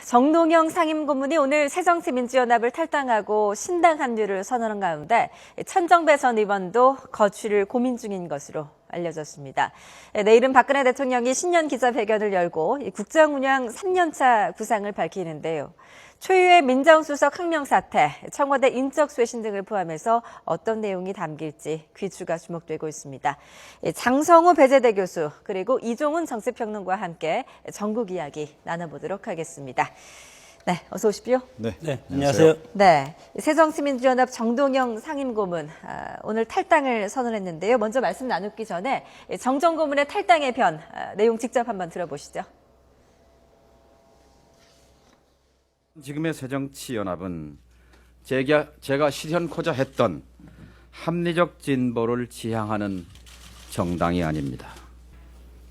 정동영 상임고문이 오늘 새정치민주연합을 탈당하고 신당 합류를 선언한 가운데 천정배 전 의원도 거취를 고민 중인 것으로 알려졌습니다. 내일은 박근혜 대통령이 신년 기자회견을 열고 국정 운영 3년차 구상을 밝히는데요. 초유의 민정수석 항명 사태, 청와대 인적 쇄신 등을 포함해서 어떤 내용이 담길지 귀추가 주목되고 있습니다. 장성호 배재대 교수 그리고 이종훈 정치평론가와 함께 전국 이야기 나눠보도록 하겠습니다. 네, 어서 오십시오. 네, 안녕하세요. 네, 새정치민주연합 정동영 상임고문 오늘 탈당을 선언했는데요. 먼저 말씀 나누기 전에 정정 고문의 탈당의 변 내용 직접 한번 들어보시죠. 지금의 새정치연합은 제가 실현코자 했던 합리적 진보를 지향하는 정당이 아닙니다.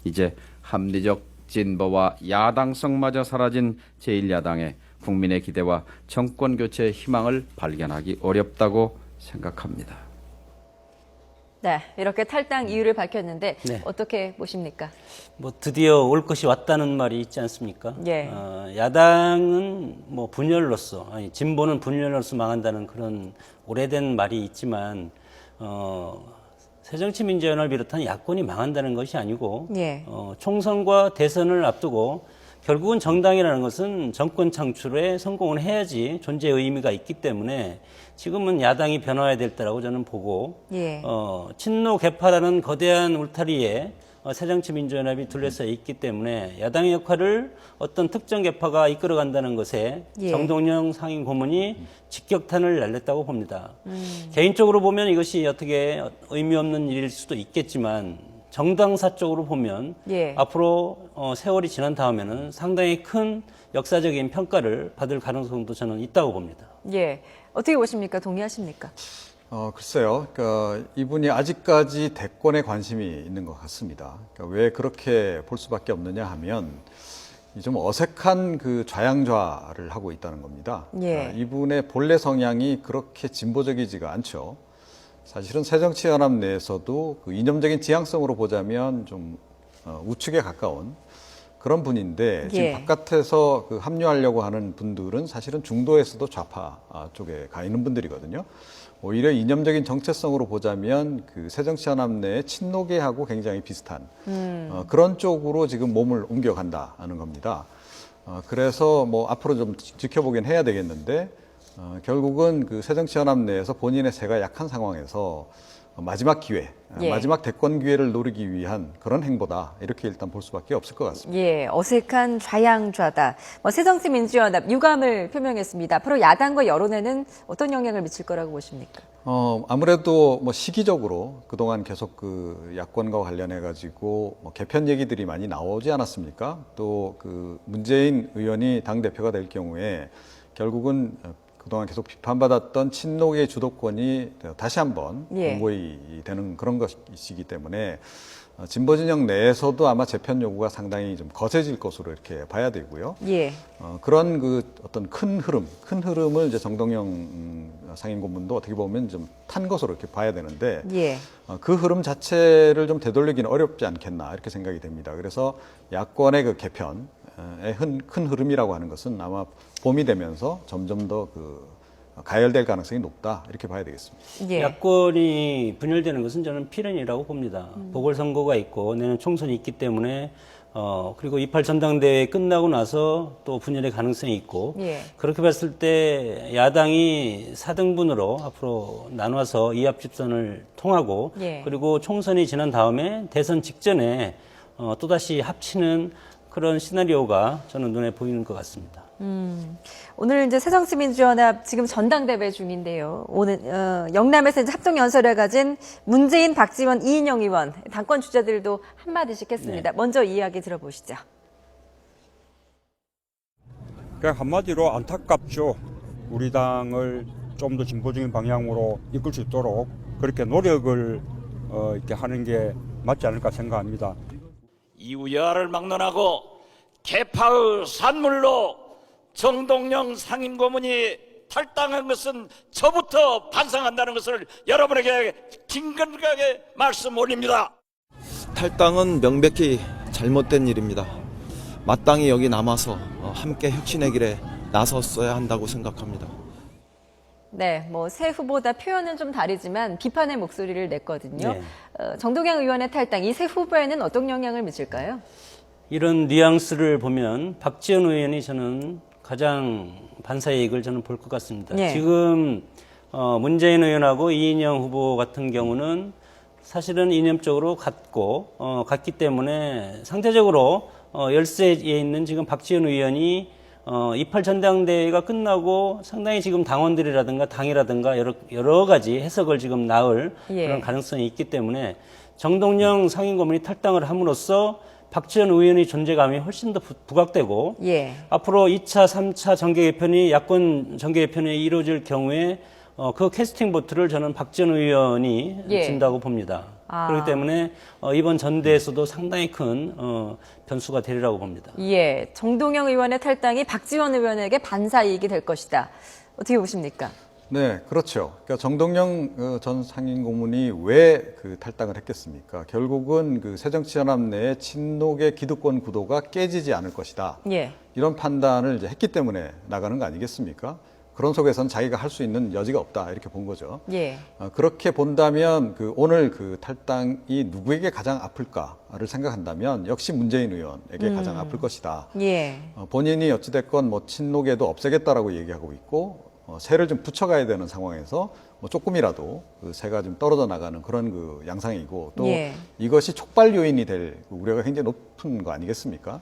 이제 합리적 진보와 야당성마저 사라진 제1야당의 국민의 기대와 정권교체의 희망을 발견하기 어렵다고 생각합니다. 네, 이렇게 탈당 이유를 밝혔는데 네. 어떻게 보십니까? 드디어 올 것이 왔다는 말이 있지 않습니까? 예. 야당은 분열로서, 진보는 분열로서 망한다는 그런 오래된 말이 있지만, 새정치민주연합을 비롯한 야권이 망한다는 것이 아니고, 예. 총선과 대선을 앞두고 결국은 정당이라는 것은 정권 창출에 성공을 해야지 존재의 의미가 있기 때문에 지금은 야당이 변화해야 될 때라고 저는 보고, 예. 친노 개파라는 거대한 울타리에 새정치민주연합이 둘러싸여 있기 때문에 야당의 역할을 어떤 특정 개파가 이끌어간다는 것에 예. 정동영 상임고문이 직격탄을 날렸다고 봅니다. 개인적으로 보면 이것이 어떻게 의미 없는 일일 수도 있겠지만 정당사적으로 보면 예. 앞으로 세월이 지난 다음에는 상당히 큰 역사적인 평가를 받을 가능성도 저는 있다고 봅니다. 예. 어떻게 보십니까? 동의하십니까? 글쎄요. 그러니까 이분이 아직까지 대권에 관심이 있는 것 같습니다. 그러니까 왜 그렇게 볼 수밖에 없느냐 하면 좀 어색한 그 좌양좌를 하고 있다는 겁니다. 예. 그러니까 이분의 본래 성향이 그렇게 진보적이지가 않죠. 사실은 새정치연합 내에서도 그 이념적인 지향성으로 보자면 좀 우측에 가까운 그런 분인데 지금 예. 바깥에서 그 합류하려고 하는 분들은 사실은 중도에서도 좌파 쪽에 가 있는 분들이거든요. 오히려 이념적인 정체성으로 보자면 그 새정치연합 내에 친노계하고 굉장히 비슷한 그런 쪽으로 지금 몸을 옮겨간다는 겁니다. 그래서 앞으로 좀 지켜보긴 해야 되겠는데 결국은 그 새정치연합 내에서 본인의 세가 약한 상황에서 마지막 기회, 예. 마지막 대권 기회를 노리기 위한 그런 행보다 이렇게 일단 볼 수밖에 없을 것 같습니다. 예, 어색한 좌양좌다. 새정치민주연합 유감을 표명했습니다. 앞으로 야당과 여론에는 어떤 영향을 미칠 거라고 보십니까? 아무래도 시기적으로 그동안 계속 그 야권과 관련해 가지고 개편 얘기들이 많이 나오지 않았습니까? 또 그 문재인 의원이 당 대표가 될 경우에 결국은 그동안 계속 비판받았던 친노계 주도권이 다시 한번 예. 공고히 되는 그런 것이기 때문에 진보 진영 내에서도 아마 재편 요구가 상당히 좀 거세질 것으로 이렇게 봐야 되고요. 예. 그런 그 어떤 큰 흐름을 이제 정동영 상임고문도 어떻게 보면 좀 탄 것으로 이렇게 봐야 되는데 예. 그 흐름 자체를 좀 되돌리기는 어렵지 않겠나 이렇게 생각이 됩니다. 그래서 야권의 그 개편의 큰 흐름이라고 하는 것은 아마 봄이 되면서 점점 더 가열될 가능성이 높다 이렇게 봐야 되겠습니다. 예. 야권이 분열되는 것은 저는 필연이라고 봅니다. 보궐선거가 있고 내년 총선이 있기 때문에 그리고 28 전당대회 끝나고 나서 또 분열의 가능성이 있고 예. 그렇게 봤을 때 야당이 4등분으로 앞으로 나눠서 이합집산을 통하고 예. 그리고 총선이 지난 다음에 대선 직전에 또다시 합치는 그런 시나리오가 저는 눈에 보이는 것 같습니다. 오늘 이제 새정치민주연합 지금 전당대회 중인데요. 오늘 영남에서 이제 합동연설을 가진 문재인, 박지원, 이인영 의원 당권 주자들도 한마디씩 했습니다. 네. 먼저 이야기 들어보시죠. 그냥 한마디로 안타깝죠. 우리 당을 좀 더 진보적인 방향으로 이끌 수 있도록 그렇게 노력을 이렇게 하는 게 맞지 않을까 생각합니다. 이후 여하를 막론하고 개파의 산물로 정동영 상임고문이 탈당한 것은 저부터 반성한다는 것을 여러분에게 긴급하게 말씀 올립니다. 탈당은 명백히 잘못된 일입니다. 마땅히 여기 남아서 함께 혁신의 길에 나섰어야 한다고 생각합니다. 네, 뭐 새 후보다 표현은 좀 다르지만 비판의 목소리를 냈거든요. 네. 정동영 의원의 탈당, 이 새 후보에는 어떤 영향을 미칠까요? 이런 뉘앙스를 보면 박지원 의원이 저는 가장 반사이익을 저는 볼 것 같습니다. 네. 지금 문재인 의원하고 이인영 후보 같은 경우는 사실은 이념적으로 같기 때문에 상대적으로 열세에 있는 지금 박지원 의원이 28 전당대회가 끝나고 상당히 지금 당원들이라든가 당이라든가 여러 가지 해석을 지금 낳을 예. 그런 가능성이 있기 때문에 정동영 상임고문이 탈당을 함으로써 박지원 의원의 존재감이 훨씬 더 부각되고 예. 앞으로 2차, 3차 정계 개편이 야권 정계 개편이 이루어질 경우에 그 캐스팅 보트를 저는 박지원 의원이 예. 진다고 봅니다. 그렇기 때문에 이번 전대에서도 상당히 큰 변수가 되리라고 봅니다. 예, 정동영 의원의 탈당이 박지원 의원에게 반사이익이 될 것이다. 어떻게 보십니까? 네, 그렇죠. 그러니까 정동영 전 상임고문이 왜 그 탈당을 했겠습니까? 결국은 그 새정치연합 내의 친노계 기득권 구도가 깨지지 않을 것이다. 예. 이런 판단을 이제 했기 때문에 나가는 거 아니겠습니까? 그런 속에서는 자기가 할 수 있는 여지가 없다 이렇게 본 거죠. 예. 그렇게 본다면 오늘 그 탈당이 누구에게 가장 아플까를 생각한다면 역시 문재인 의원에게 가장 아플 것이다. 예. 본인이 어찌됐건 뭐 친노계도 없애겠다라고 얘기하고 있고 세를 좀 붙여가야 되는 상황에서 뭐 조금이라도 그 세가 좀 떨어져 나가는 그런 그 양상이고 또 예. 이것이 촉발 요인이 될 우려가 굉장히 높은 거 아니겠습니까?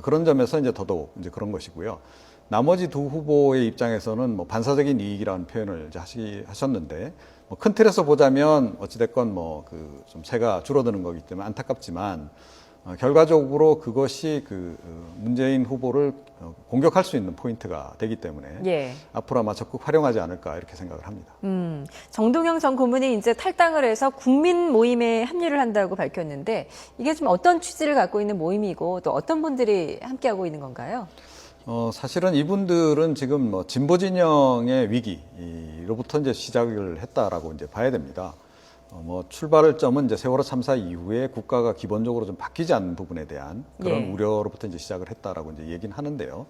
그런 점에서 이제 더더욱 이제 그런 것이고요. 나머지 두 후보의 입장에서는 뭐 반사적인 이익이라는 표현을 이제 하셨는데 뭐 큰 틀에서 보자면 어찌됐건 뭐 그 좀 세가 줄어드는 거기 때문에 안타깝지만 결과적으로 그것이 그 문재인 후보를 공격할 수 있는 포인트가 되기 때문에 예. 앞으로 아마 적극 활용하지 않을까 이렇게 생각을 합니다. 정동영 전 고문이 이제 탈당을 해서 국민 모임에 합류를 한다고 밝혔는데 이게 좀 어떤 취지를 갖고 있는 모임이고 또 어떤 분들이 함께하고 있는 건가요? 사실은 이분들은 지금 뭐 진보 진영의 위기로부터 이제 시작을 했다라고 이제 봐야 됩니다. 뭐 출발을 점은 이제 세월호 참사 이후에 국가가 기본적으로 좀 바뀌지 않는 부분에 대한 그런 예. 우려로부터 이제 시작을 했다라고 이제 얘기는 하는데요.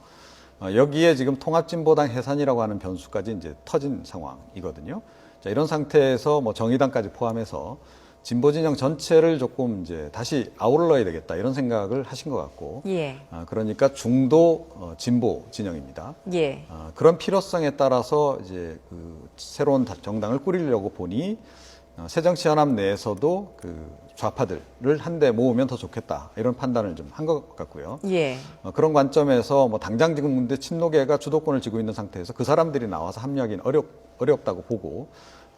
여기에 지금 통합진보당 해산이라고 하는 변수까지 이제 터진 상황이거든요. 자, 이런 상태에서 뭐 정의당까지 포함해서 진보 진영 전체를 조금 이제 다시 아우러야 되겠다 이런 생각을 하신 것 같고, 예. 그러니까 중도 진보 진영입니다. 예. 그런 필요성에 따라서 이제 그 새로운 정당을 꾸리려고 보니 새정치연합 내에서도 그 좌파들을 한데 모으면 더 좋겠다 이런 판단을 좀 한 것 같고요. 예. 그런 관점에서 뭐 당장 지금 근데 친노계가 주도권을 쥐고 있는 상태에서 그 사람들이 나와서 합류하기는 어렵다고 보고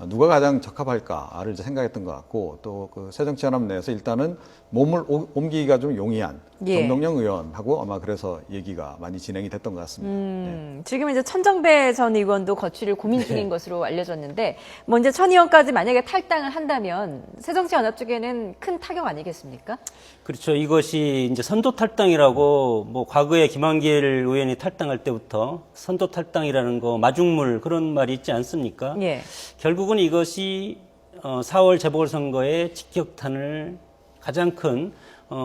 누가 가장 적합할까를 이제 생각했던 것 같고 또 그 새정치연합 내에서 일단은 몸을 옮기기가 좀 용이한 예. 정동영 의원하고 아마 그래서 얘기가 많이 진행이 됐던 것 같습니다. 네. 지금 이제 천정배 전 의원도 거취를 고민 중인 것으로 알려졌는데, 뭐 이제 천 의원까지 만약에 탈당을 한다면 새정치연합 쪽에는 큰 타격 아니겠습니까? 그렇죠. 이것이 이제 선도 탈당이라고 뭐 과거에 김한길 의원이 탈당할 때부터 선도 탈당이라는 거 마중물 그런 말이 있지 않습니까? 예. 결국은 이것이 4월 재보궐선거의 직격탄을 가장 큰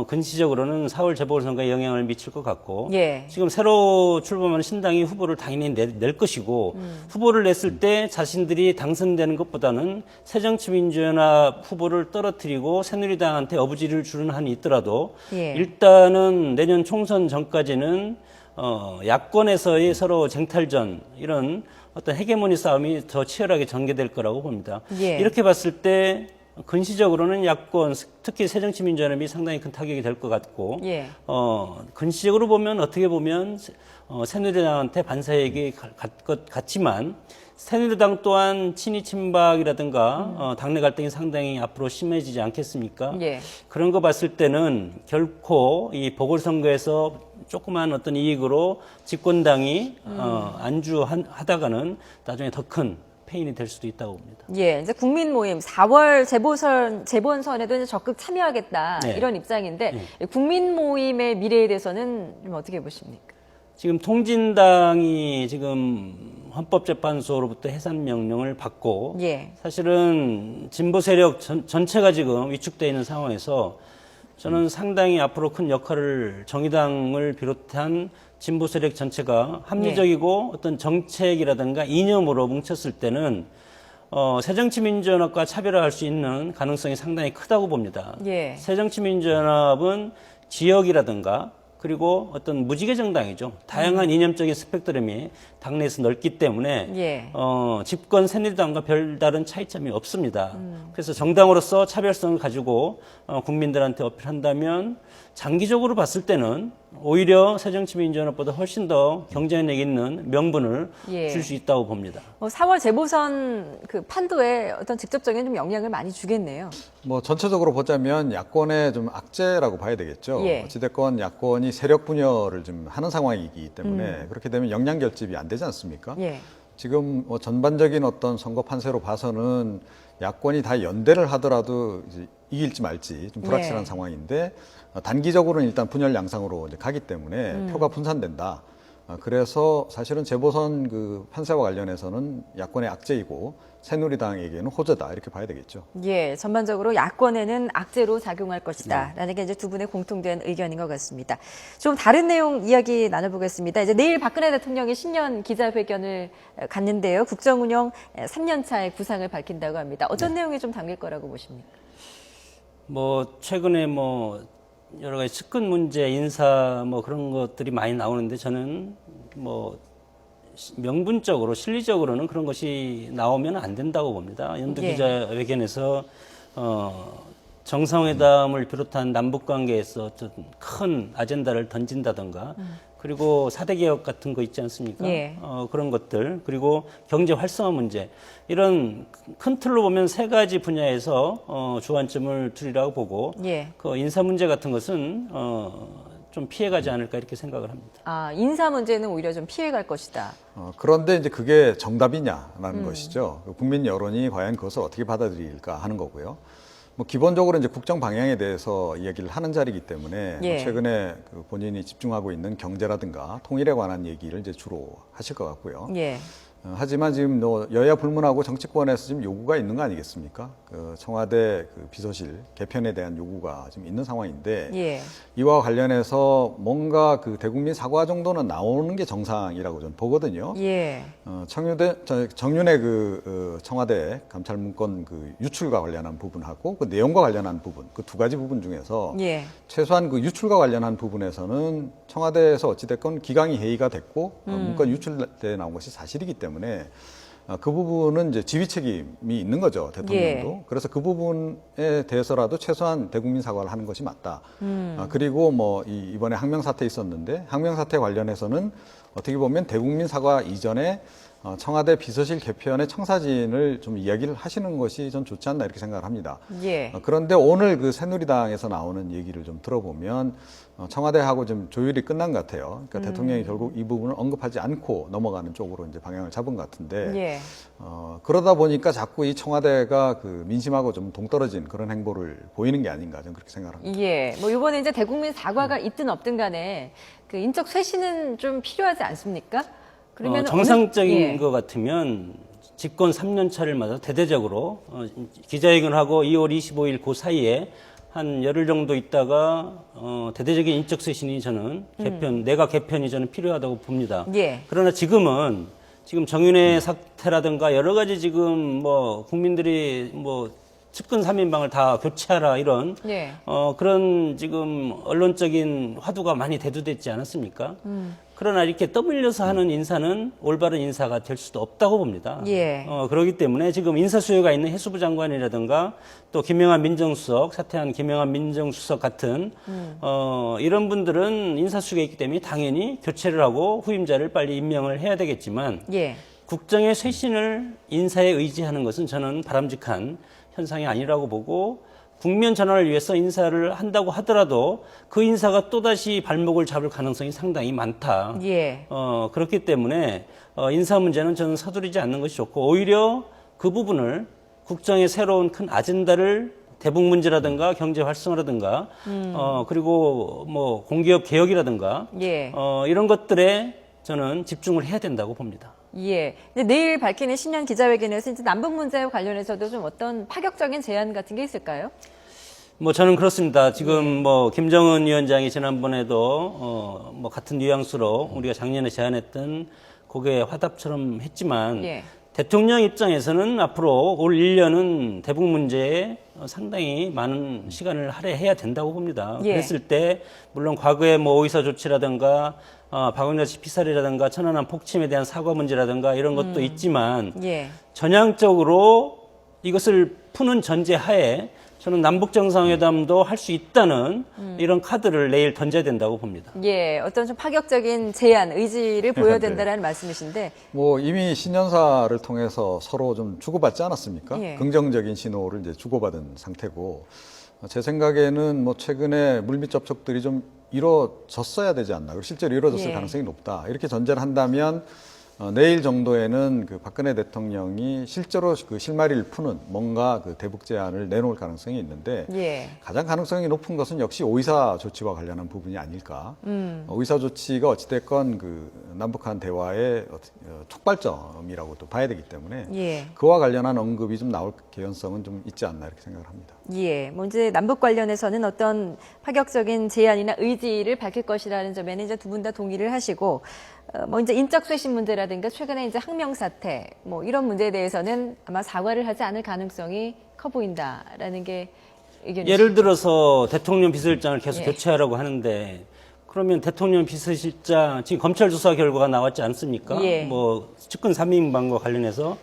근시적으로는 4월 재보궐선거에 영향을 미칠 것 같고 예. 지금 새로 출범하는 신당이 후보를 당연히 낼 것이고 후보를 냈을 때 자신들이 당선되는 것보다는 새정치민주연합 후보를 떨어뜨리고 새누리당한테 어부지를 주는 한이 있더라도 예. 일단은 내년 총선 전까지는 야권에서의 서로 쟁탈전 이런 어떤 헤게모니 싸움이 더 치열하게 전개될 거라고 봅니다. 예. 이렇게 봤을 때 근시적으로는 야권, 특히 새정치민주연합이 상당히 큰 타격이 될 것 같고, 예. 근시적으로 보면 어떻게 보면 새누리당한테 반사이익이 갈 것 같지만 새누리당 또한 친이 친박이라든가 당내 갈등이 상당히 앞으로 심해지지 않겠습니까? 예. 그런 거 봤을 때는 결코 이 보궐선거에서 조그만 어떤 이익으로 집권당이 안주하다가는 나중에 더 큰 페인이 될 수도 있다고 봅니다. 예, 이제 국민 모임 4월 재본선에도 이제 적극 참여하겠다 네. 이런 입장인데 국민 모임의 미래에 대해서는 좀 어떻게 보십니까? 지금 통진당이 지금 헌법재판소로부터 해산 명령을 받고 예. 사실은 진보 세력 전체가 지금 위축되어 있는 상황에서 저는 상당히 앞으로 큰 역할을 정의당을 비롯한 진보 세력 전체가 합리적이고 어떤 정책이라든가 이념으로 뭉쳤을 때는 새정치민주연합과 차별화할 수 있는 가능성이 상당히 크다고 봅니다. 예. 새정치민주연합은 지역이라든가 그리고 어떤 무지개 정당이죠. 다양한 이념적인 스펙트럼이 당내에서 넓기 때문에 예. 집권 새누리당과 별다른 차이점이 없습니다. 그래서 정당으로서 차별성을 가지고 국민들한테 어필한다면 장기적으로 봤을 때는 오히려 새정치민주연합보다 훨씬 더 경쟁력 있는 명분을 예. 줄 수 있다고 봅니다. 4월 재보선 그 판도에 어떤 직접적인 좀 영향을 많이 주겠네요. 뭐 전체적으로 보자면 야권의 좀 악재라고 봐야 되겠죠. 예. 어찌됐건 야권이 세력 분열을 좀 하는 상황이기 때문에 그렇게 되면 역량 결집이 안 되지 않습니까? 예. 지금 뭐 전반적인 어떤 선거 판세로 봐서는 야권이 다 연대를 하더라도 이제 이길지 말지 좀 불확실한 네. 상황인데 단기적으로는 일단 분열 양상으로 이제 가기 때문에 표가 분산된다. 그래서 사실은 재보선 그 판세와 관련해서는 야권의 악재이고 새누리당에게는 호재다 이렇게 봐야 되겠죠. 예, 전반적으로 야권에는 악재로 작용할 것이다. 라는 게 이제 두 분의 공통된 의견인 것 같습니다. 좀 다른 내용 이야기 나눠보겠습니다. 이제 내일 박근혜 대통령이 신년 기자회견을 갖는데요. 국정운영 3년 차의 구상을 밝힌다고 합니다. 어떤 내용이 좀 담길 거라고 보십니까? 뭐 최근에 뭐 여러 가지 측근 문제, 인사 뭐 그런 것들이 많이 나오는데 저는 뭐 명분적으로 실리적으로는 그런 것이 나오면 안 된다고 봅니다. 연두 예. 기자회견에서 정상회담을 비롯한 남북 관계에서 어떤 큰 아젠다를 던진다던가 그리고 4대 개혁 같은 거 있지 않습니까? 예. 그런 것들 그리고 경제 활성화 문제 이런 큰 틀로 보면 세 가지 분야에서 주안점을 두리라고 보고 예. 그 인사 문제 같은 것은 좀 피해가지 않을까 이렇게 생각을 합니다. 아, 인사 문제는 오히려 좀 피해갈 것이다. 그런데 이제 그게 정답이냐라는 것이죠. 국민 여론이 과연 그것을 어떻게 받아들일까 하는 거고요. 뭐 기본적으로 이제 국정 방향에 대해서 이야기를 하는 자리이기 때문에 예. 뭐 최근에 그 본인이 집중하고 있는 경제라든가 통일에 관한 얘기를 이제 주로 하실 것 같고요. 예. 하지만 지금 여야 불문하고 정치권에서 지금 요구가 있는 거 아니겠습니까? 그 청와대 그 비서실 개편에 대한 요구가 지금 있는 상황인데 예. 이와 관련해서 뭔가 그 대국민 사과 정도는 나오는 게 정상이라고 저는 보거든요. 예. 정윤회 그 청와대 감찰 문건 그 유출과 관련한 부분하고 그 내용과 관련한 부분 그 두 가지 부분 중에서 예. 최소한 그 유출과 관련한 부분에서는 청와대에서 어찌됐건 기강이 회의가 됐고 문건 유출돼 나온 것이 사실이기 때문에 그 부분은 이제 지휘 책임이 있는 거죠, 대통령도. 예. 그래서 그 부분에 대해서라도 최소한 대국민 사과를 하는 것이 맞다. 그리고 뭐 이번에 항명 사태 있었는데 항명 사태 관련해서는 어떻게 보면 대국민 사과 이전에 청와대 비서실 개편의 청사진을 좀 이야기를 하시는 것이 전 좋지 않나 이렇게 생각을 합니다. 예. 그런데 오늘 그 새누리당에서 나오는 얘기를 좀 들어보면 청와대하고 좀 조율이 끝난 것 같아요. 그러니까 대통령이 결국 이 부분을 언급하지 않고 넘어가는 쪽으로 이제 방향을 잡은 것 같은데 예. 그러다 보니까 자꾸 이 청와대가 그 민심하고 좀 동떨어진 그런 행보를 보이는 게 아닌가 저는 그렇게 생각합니다. 예. 뭐 이번에 이제 대국민 사과가 있든 없든 간에 그 인적 쇄신은 좀 필요하지 않습니까? 그러면 정상적인 예. 것 같으면 집권 3년 차를 맞아 대대적으로 기자회견을 하고 2월 25일 그 사이에 한 열흘 정도 있다가 대대적인 인적 쇄신이 저는 내각 개편이 저는 필요하다고 봅니다. 예. 그러나 지금 정윤회 사태라든가 여러 가지 지금 뭐 국민들이 뭐 측근 3인방을 다 교체하라 이런 예. 그런 지금 언론적인 화두가 많이 대두됐지 않았습니까? 그러나 이렇게 떠밀려서 하는 인사는 올바른 인사가 될 수도 없다고 봅니다. 예. 그렇기 때문에 지금 인사 수요가 있는 해수부 장관이라든가 또 김영환 민정수석, 사퇴한 김영환 민정수석 같은 이런 분들은 인사 수요가 있기 때문에 당연히 교체를 하고 후임자를 빨리 임명을 해야 되겠지만 예. 국정의 쇄신을 인사에 의지하는 것은 저는 바람직한 현상이 아니라고 보고 국면 전환을 위해서 인사를 한다고 하더라도 그 인사가 또다시 발목을 잡을 가능성이 상당히 많다. 예. 그렇기 때문에 인사 문제는 저는 서두르지 않는 것이 좋고 오히려 그 부분을 국정의 새로운 큰 아젠다를 대북 문제라든가 경제 활성화라든가 그리고 뭐 공기업 개혁이라든가 예. 이런 것들에 저는 집중을 해야 된다고 봅니다. 예. 근데 내일 밝히는 신년 기자회견에서 이제 남북 문제와 관련해서도 좀 어떤 파격적인 제안 같은 게 있을까요? 뭐 저는 그렇습니다. 지금 뭐 김정은 위원장이 지난번에도 뭐 같은 뉘앙스로 우리가 작년에 제안했던 그게 화답처럼 했지만 예. 대통령 입장에서는 앞으로 올 1년은 대북 문제에 상당히 많은 시간을 할애해야 된다고 봅니다. 예. 그랬을 때 물론 과거에 뭐 오이사 조치라든가 박원자씨 피살이라든가 천안함 폭침에 대한 사과 문제라든가 이런 것도 있지만 예. 전향적으로 이것을 푸는 전제하에 저는 남북 정상회담도 할 수 있다는 이런 카드를 내일 던져야 된다고 봅니다. 예, 어떤 좀 파격적인 제안, 의지를 보여야 네. 된다는 말씀이신데, 뭐 이미 신년사를 통해서 서로 좀 주고받지 않았습니까? 예. 긍정적인 신호를 이제 주고받은 상태고 제 생각에는 뭐 최근에 물밑 접촉들이 좀 이루어졌어야 되지 않나. 그리고 실제로 이루어졌을 예. 가능성이 높다. 이렇게 전제를 한다면 내일 정도에는 그 박근혜 대통령이 실제로 그 실마리를 푸는 뭔가 그 대북 제안을 내놓을 가능성이 있는데 예. 가장 가능성이 높은 것은 역시 오이사 조치와 관련한 부분이 아닐까. 오이사 조치가 어찌됐건 그 남북한 대화의 촉발점이라고 또 봐야 되기 때문에 예. 그와 관련한 언급이 좀 나올 개연성은 좀 있지 않나 이렇게 생각을 합니다. 예, 뭐 이제 남북 관련해서는 어떤 파격적인 제안이나 의지를 밝힐 것이라는 점에는 이제 두 분 다 동의를 하시고, 뭐 이제 인적 쇄신 문제라든가 최근에 이제 항명 사태, 뭐 이런 문제에 대해서는 아마 사과를 하지 않을 가능성이 커 보인다라는 게 의견이시죠. 예를 들어서 대통령 비서실장을 계속 예. 교체하라고 하는데 그러면 대통령 비서실장 지금 검찰 조사 결과가 나왔지 않습니까? 예. 뭐 측근 3인방과 관련해서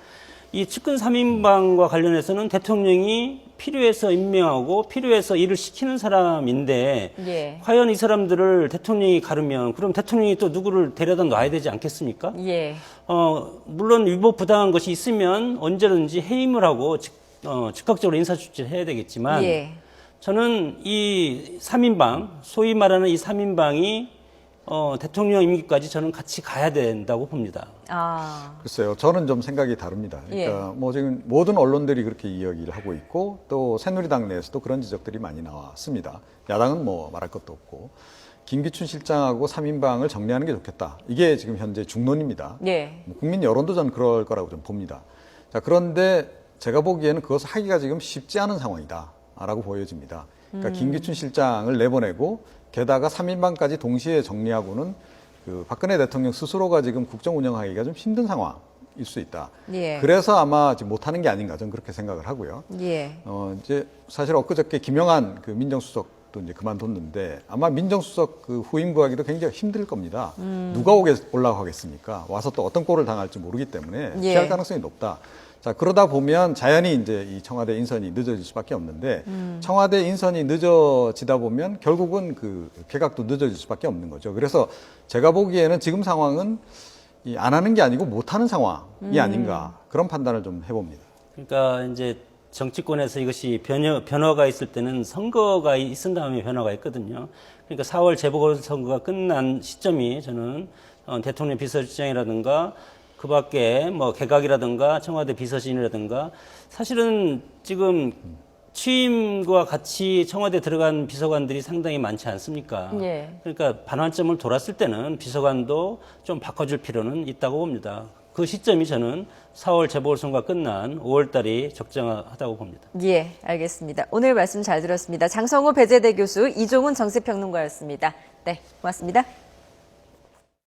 이 측근 3인방과 관련해서는 대통령이 필요해서 임명하고 필요해서 일을 시키는 사람인데 예. 과연 이 사람들을 대통령이 가르면 그럼 대통령이 또 누구를 데려다 놔야 되지 않겠습니까? 예. 물론 위법 부당한 것이 있으면 언제든지 해임을 하고 즉각적으로 인사조치를 해야 되겠지만 예. 저는 이 3인방, 소위 말하는 이 3인방이 대통령 임기까지 저는 같이 가야 된다고 봅니다. 아, 글쎄요, 저는 좀 생각이 다릅니다. 그러니까 뭐 지금 모든 언론들이 그렇게 이야기를 하고 있고 또 새누리당 내에서도 그런 지적들이 많이 나왔습니다. 야당은 뭐 말할 것도 없고 김기춘 실장하고 3인방을 정리하는 게 좋겠다. 이게 지금 현재 중론입니다. 예. 뭐 국민 여론도 저는 그럴 거라고 좀 봅니다. 자, 그런데 제가 보기에는 그것을 하기가 지금 쉽지 않은 상황이다라고 보여집니다. 그러니까 김기춘 실장을 내보내고 게다가 3인방까지 동시에 정리하고는 그 박근혜 대통령 스스로가 지금 국정 운영하기가 좀 힘든 상황일 수 있다. 예. 그래서 아마 지금 못하는 게 아닌가 저는 그렇게 생각을 하고요. 예. 이제 사실 엊그저께 김영한 그 민정수석도 이제 그만뒀는데 아마 민정수석 그 후임 구하기도 굉장히 힘들 겁니다. 누가 올라고 하겠습니까? 와서 또 어떤 꼴을 당할지 모르기 때문에 예. 피할 가능성이 높다. 자, 그러다 보면 자연히 이제 이 청와대 인선이 늦어질 수밖에 없는데 청와대 인선이 늦어지다 보면 결국은 그 개각도 늦어질 수밖에 없는 거죠. 그래서 제가 보기에는 지금 상황은 이 안 하는 게 아니고 못 하는 상황이 아닌가 그런 판단을 좀 해봅니다. 그러니까 이제 정치권에서 이것이 변화가 있을 때는 선거가 있은 다음에 변화가 있거든요. 그러니까 4월 재보궐선거가 끝난 시점이 저는 대통령 비서실장이라든가 그 밖에 뭐 개각이라든가 청와대 비서진이라든가 사실은 지금 취임과 같이 청와대 들어간 비서관들이 상당히 많지 않습니까? 예. 그러니까 반환점을 돌았을 때는 비서관도 좀 바꿔줄 필요는 있다고 봅니다. 그 시점이 저는 4월 재보궐선거가 끝난 5월 달이 적정하다고 봅니다. 예, 알겠습니다. 오늘 말씀 잘 들었습니다. 장성호 배재대 교수, 이종훈 정세평론가였습니다. 네, 고맙습니다.